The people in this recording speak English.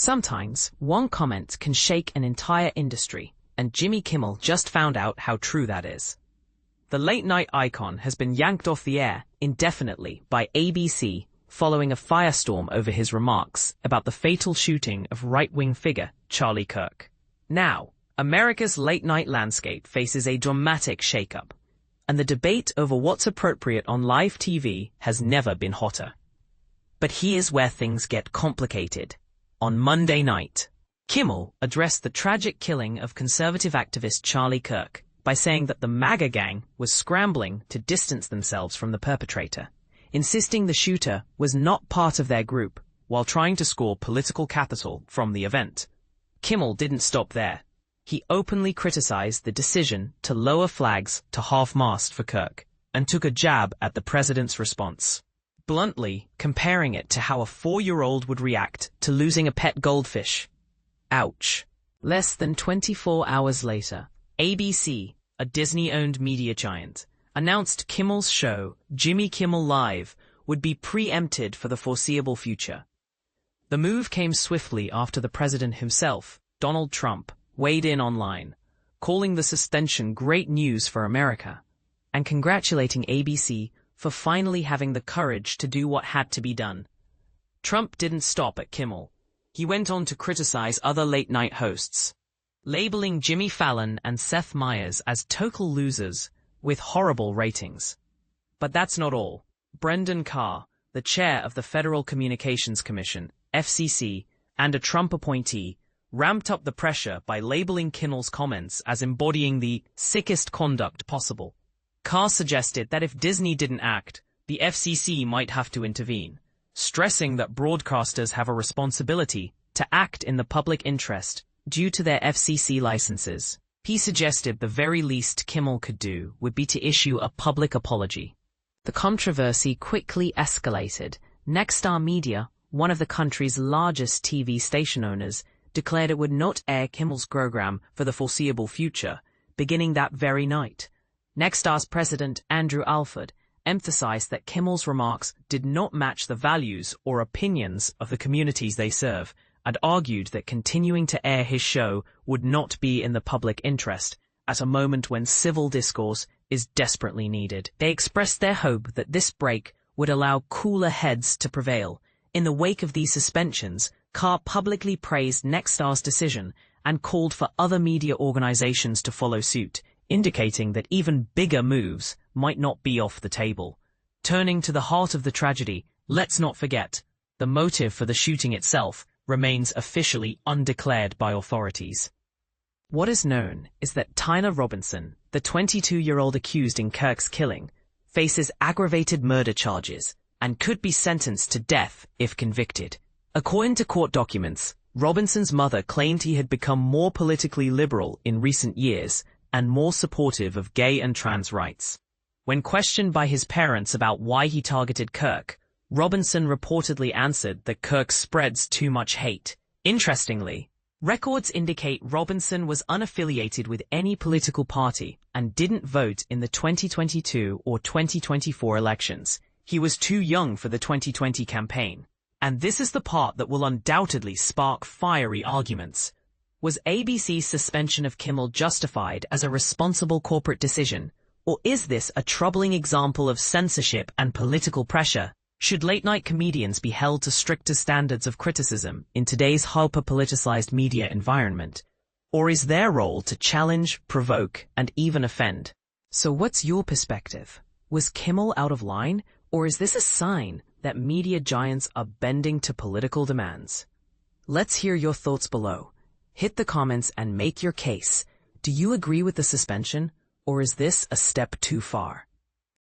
Sometimes, one comment can shake an entire industry, and Jimmy Kimmel just found out how true that is. The late-night icon has been yanked off the air indefinitely by ABC following a firestorm over his remarks about the fatal shooting of right-wing figure Charlie Kirk. Now, America's late-night landscape faces a dramatic shakeup, and the debate over what's appropriate on live TV has never been hotter. But here's where things get complicated. On Monday night, Kimmel addressed the tragic killing of conservative activist Charlie Kirk by saying that the MAGA gang was scrambling to distance themselves from the perpetrator, insisting the shooter was not part of their group while trying to score political capital from the event. Kimmel didn't stop there. He openly criticized the decision to lower flags to half-mast for Kirk and took a jab at the president's response, bluntly comparing it to how a 4-year-old would react to losing a pet goldfish. Ouch. Less than 24 hours later, ABC, a Disney-owned media giant, announced Kimmel's show, Jimmy Kimmel Live, would be preempted for the foreseeable future. The move came swiftly after the president himself, Donald Trump, weighed in online, calling the suspension great news for America, and congratulating ABC for finally having the courage to do what had to be done. Trump didn't stop at Kimmel. He went on to criticize other late-night hosts, labeling Jimmy Fallon and Seth Meyers as total losers with horrible ratings. But that's not all. Brendan Carr, the chair of the Federal Communications Commission, FCC, and a Trump appointee, ramped up the pressure by labeling Kimmel's comments as embodying the sickest conduct possible. Carr suggested that if Disney didn't act, the FCC might have to intervene, stressing that broadcasters have a responsibility to act in the public interest due to their FCC licenses. He suggested the very least Kimmel could do would be to issue a public apology. The controversy quickly escalated. Nexstar Media, one of the country's largest TV station owners, declared it would not air Kimmel's program for the foreseeable future, beginning that very night. Nexstar's president, Andrew Alford, emphasized that Kimmel's remarks did not match the values or opinions of the communities they serve, and argued that continuing to air his show would not be in the public interest at a moment when civil discourse is desperately needed. They expressed their hope that this break would allow cooler heads to prevail. In the wake of these suspensions, Carr publicly praised Nexstar's decision and called for other media organizations to follow suit, indicating that even bigger moves might not be off the table. Turning to the heart of the tragedy, let's not forget, the motive for the shooting itself remains officially undeclared by authorities. What is known is that Tyler Robinson, the 22-year-old accused in Kirk's killing, faces aggravated murder charges and could be sentenced to death if convicted. According to court documents, Robinson's mother claimed he had become more politically liberal in recent years and more supportive of gay and trans rights. When questioned by his parents about why he targeted Kirk, Robinson reportedly answered that Kirk spreads too much hate. Interestingly, records indicate Robinson was unaffiliated with any political party and didn't vote in the 2022 or 2024 elections. He was too young for the 2020 campaign. And this is the part that will undoubtedly spark fiery arguments. Was ABC's suspension of Kimmel justified as a responsible corporate decision, or is this a troubling example of censorship and political pressure? Should late-night comedians be held to stricter standards of criticism in today's hyper-politicized media environment? Or is their role to challenge, provoke, and even offend? So what's your perspective? Was Kimmel out of line, or is this a sign that media giants are bending to political demands? Let's hear your thoughts below. Hit the comments and make your case. Do you agree with the suspension, or is this a step too far?